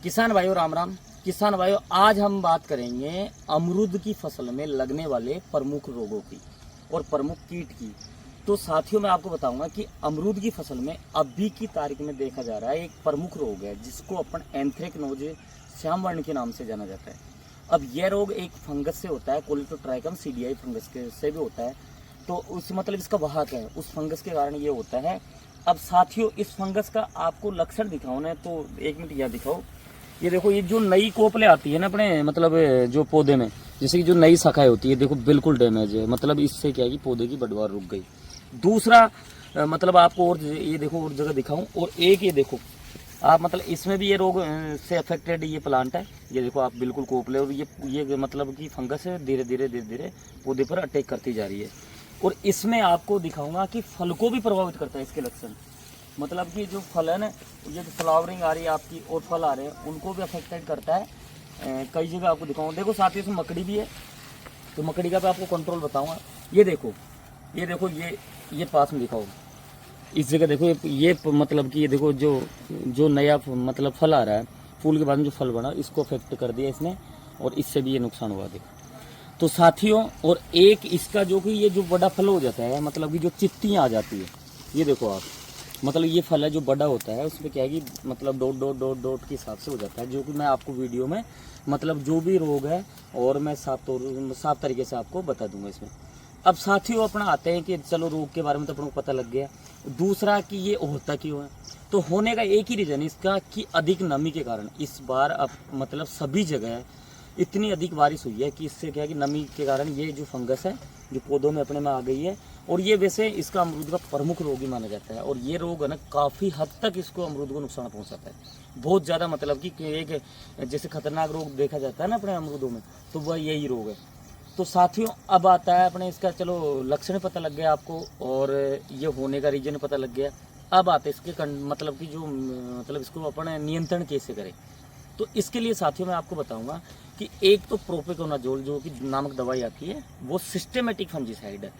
किसान भाइयों राम राम। किसान भाइयों, आज हम बात करेंगे अमरूद की फसल में लगने वाले प्रमुख रोगों की और प्रमुख कीट की। तो साथियों, मैं आपको बताऊंगा कि अमरूद की फसल में अभी की तारीख में देखा जा रहा है एक प्रमुख रोग है जिसको अपन एंथ्रेक्नोज श्याम वर्ण के नाम से जाना जाता है। अब यह रोग एक फंगस से होता है, कोलेटोट्राइकम सीडीआई फंगस के से भी होता है। तो उस मतलब इसका वाहक है, उस फंगस के कारण ये होता है। अब साथियों, इस फंगस का आपको लक्षण दिखाओ ना, तो एक मिनट यह दिखाओ। ये देखो, ये जो नई कोपले आती है ना अपने मतलब जो पौधे में, जैसे कि जो नई शाखाएं होती है, देखो बिल्कुल डैमेज है। मतलब इससे क्या है कि पौधे की बढ़वार रुक गई। दूसरा मतलब आपको और ये देखो और जगह दिखाऊं, और एक ये देखो आप, मतलब इसमें भी ये रोग से अफेक्टेड ये प्लांट है। ये देखो आप, बिल्कुल कोपले, और ये मतलब कि फंगस है, धीरे धीरे पौधे पर अटैक करती जा रही है। और इसमें आपको दिखाऊंगा कि फल को भी प्रभावित करता है इसके लक्षण। मतलब कि जो फल है ना, ये जो फ्लावरिंग आ रही है आपकी और फल आ रहे हैं, उनको भी अफेक्टेड करता है। कई जगह आपको दिखाऊंगा। देखो साथ ही इसमें मकड़ी भी है, तो मकड़ी का भी आपको कंट्रोल बताऊंगा। ये देखो, ये पास में दिखाओ, इस जगह देखो, ये मतलब कि ये देखो जो नया मतलब फल आ रहा है, फूल के बाद में जो फल बना, इसको अफेक्ट कर दिया इसने, और इससे भी ये नुकसान हुआ। देखो तो साथियों, और एक इसका जो कि ये जो बड़ा फल हो जाता है, मतलब कि जो चित्तियाँ आ जाती है, ये देखो आप, मतलब ये फल है जो बड़ा होता है, उसमें क्या है कि मतलब डॉट डॉट डॉट डॉट के हिसाब से हो जाता है, जो कि मैं आपको वीडियो में मतलब जो भी रोग है और मैं साफ तरीके से आपको बता दूंगा इसमें। अब साथियों, अपना आते हैं कि चलो रोग के बारे में तो अपने को पता लग गया। दूसरा कि ये होता क्यों है, तो होने का एक ही रीज़न इसका कि अधिक नमी के कारण इस बार अब मतलब सभी जगह इतनी अधिक बारिश हुई है कि इससे क्या है कि नमी के कारण ये जो फंगस है जो पौधों में अपने में आ गई है, और ये वैसे इसका अमरूद का प्रमुख रोग ही माना जाता है। और ये रोग है ना, काफ़ी हद तक इसको अमरूद को नुकसान पहुंचाता है, बहुत ज़्यादा। मतलब कि एक जैसे खतरनाक रोग देखा जाता है ना अपने अमरूदों में, तो वह यही रोग है। तो साथियों, अब आता है अपने इसका, चलो लक्षण पता लग गया आपको और ये होने का रीजन पता लग गया। अब आते इसके मतलब कि जो मतलब इसको अपन नियंत्रण कैसे करें। तो इसके लिए साथियों मैं आपको बताऊंगा कि एक तो प्रोपिकोनाजोल जो कि नामक दवाई आती है, वो सिस्टेमेटिक फंजीसाइड है।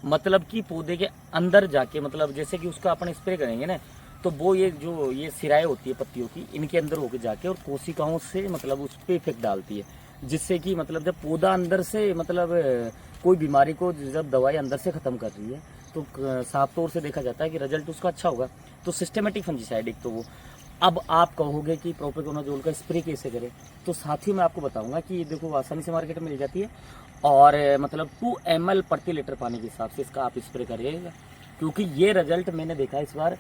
मतलब कि पौधे के अंदर जाके, मतलब जैसे कि उसका अपन स्प्रे करेंगे ना, तो वो ये सिराएं होती है पत्तियों की, इनके अंदर होके जाके और कोशिकाओं से मतलब उस पर इफेक्ट डालती है, जिससे कि मतलब जब पौधा अंदर से मतलब कोई बीमारी को जब दवाई अंदर से खत्म कर रही है, तो साफ तौर से देखा जाता है कि रिजल्ट उसका अच्छा होगा। तो सिस्टेमेटिक फंजीसाइड एक तो वो। अब आप कहोगे कि प्रोपिकोनाजोल का स्प्रे कैसे करें, तो साथ ही मैं आपको बताऊंगा कि देखो आसानी से मार्केट में मिल जाती है, और मतलब 2 ml प्रति लीटर पानी के हिसाब से इसका आप स्प्रे करिएगा। क्योंकि ये रिजल्ट मैंने देखा इस बार।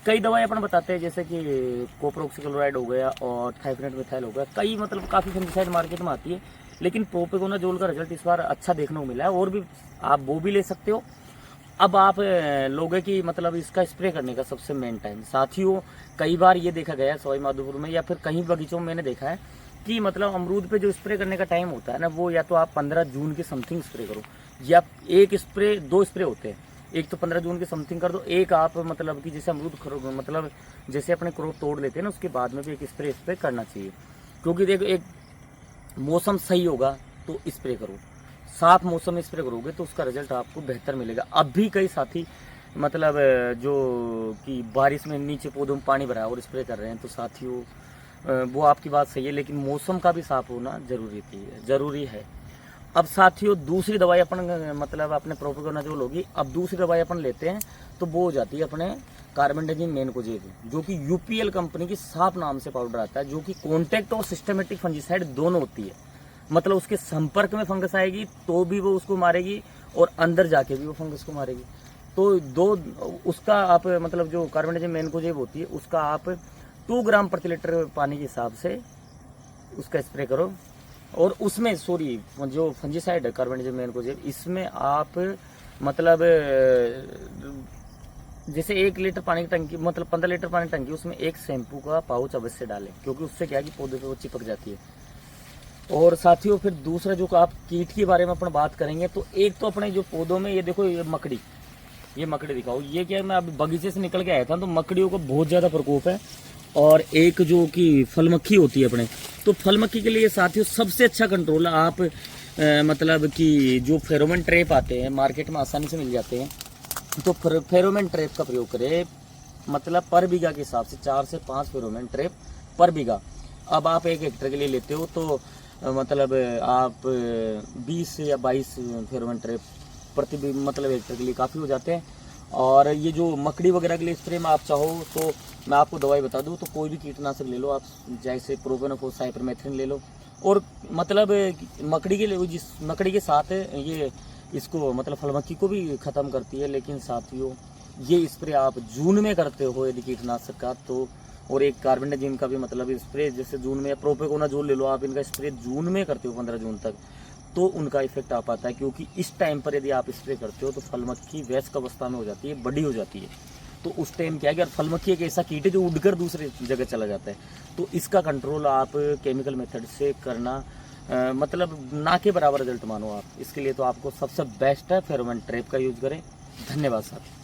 कई दवाई अपन बताते हैं जैसे कि कोप्रोक्सिक्लोराइड हो गया और थाइफनेट मिथाइल हो गया, कई मतलब काफ़ी फंजीसाइड मार्केट में आती है, लेकिन प्रोपिकोनाजोल का रिजल्ट इस बार अच्छा देखने को मिला है, और भी आप वो भी ले सकते हो। अब आप लोगे कि मतलब इसका स्प्रे करने का सबसे मेन टाइम, साथियों कई बार ये देखा गया है सवाई माधोपुर में या फिर कहीं बगीचों में मैंने देखा है कि मतलब अमरूद पे जो स्प्रे करने का टाइम होता है ना, वो या तो आप 15 जून के समथिंग स्प्रे करो, या एक स्प्रे 2 स्प्रे होते हैं। एक तो 15 जून के समथिंग कर दो, एक आप मतलब कि जैसे अमरूद मतलब जैसे अपने क्रॉप तोड़ लेते हैं ना, उसके बाद में भी एक स्प्रे करना चाहिए। क्योंकि देखो, एक मौसम सही होगा तो स्प्रे करो, साफ मौसम में स्प्रे करोगे तो उसका रिजल्ट आपको बेहतर मिलेगा। अब भी कई साथी मतलब जो कि बारिश में नीचे पौधों में पानी भरा है और स्प्रे कर रहे हैं, तो साथियों वो आपकी बात सही है, लेकिन मौसम का भी साफ होना जरूरी है। अब साथियों, दूसरी दवाई अपन मतलब अपने प्रोपिकोनाजोल होगी। अब दूसरी दवाई अपन लेते हैं तो वो हो जाती है अपने कार्बेंडाजिम मैनकोजेब, जो कि यूपीएल कंपनी की साफ नाम से पाउडर आता है, जो कि कॉन्टैक्ट और सिस्टेमेटिक फंजीसाइड दोनों होती है। मतलब उसके संपर्क में फंगस आएगी तो भी वो उसको मारेगी, और अंदर जाके भी वो फंगस को मारेगी। तो उसका आप मतलब जो कार्बेंडाजिम मैनकोजेब होती है, उसका आप 2 ग्राम प्रति लीटर पानी के हिसाब से उसका स्प्रे करो। और उसमें जो फंजीसाइड है कार्बेंडाजिम मैनकोजेब, इसमें आप मतलब जैसे 1 लीटर पानी की टंकी, मतलब 15 लीटर पानी टंकी, उसमें एक शैम्पू का पाउच अवश्य डालें, क्योंकि उससे क्या है कि पौधे पे वो चिपक जाती है। और साथियों, फिर दूसरा जो आप कीट के बारे में अपन बात करेंगे, तो एक तो अपने जो पौधों में ये देखो, ये मकड़ी दिखाओ। ये क्या है, मैं अभी बगीचे से निकल के आया था, तो मकड़ियों का बहुत ज़्यादा प्रकोप है। और एक जो कि फल मक्खी होती है अपने, तो फल मक्खी के लिए साथियों सबसे अच्छा कंट्रोल है आप मतलब कि जो फेरोमोन ट्रैप आते हैं मार्केट में आसानी से मिल जाते हैं, तो फेरोमोन ट्रैप का प्रयोग करें। मतलब पर बीघा के हिसाब से 4 से 5 फेरोमोन ट्रैप पर बीघा। अब आप 1 हेक्टेयर के लिए लेते हो तो मतलब आप 20 या 22 फेरोमोन ट्रैप प्रति मतलब हेक्टेयर के लिए काफ़ी हो जाते हैं। और ये जो मकड़ी वगैरह के लिए स्प्रे में आप चाहो तो मैं आपको दवाई बता दूं, तो कोई भी कीटनाशक ले लो आप, जैसे प्रोपेनोफोस, साइपरमेथ्रिन ले लो। और मतलब मकड़ी के लिए, जिस मकड़ी के साथ ये इसको मतलब फलमक्खी को भी ख़त्म करती है। लेकिन साथियों ये स्प्रे आप जून में करते हो यदि कीटनाशक का, तो और एक कार्बेंडाजिम का भी मतलब स्प्रे जैसे जून में, या प्रोपेकोनाजोल ले लो आप, इनका स्प्रे जून में करते हो 15 जून तक, तो उनका इफेक्ट आ पाता है। क्योंकि इस टाइम पर यदि आप स्प्रे करते हो तो फलमक्खी वयस्क अवस्था में हो जाती है, बड़ी हो जाती है। तो उस टाइम क्या है कि फलमक्खी एक ऐसा कीट है जो उड़कर दूसरे जगह चला जाता है। तो इसका कंट्रोल आप केमिकल मेथड से करना मतलब ना के बराबर रिजल्ट मानो आप। इसके लिए तो आपको सबसे बेस्ट है फेरोमोन ट्रैप का यूज करें। धन्यवाद साहब।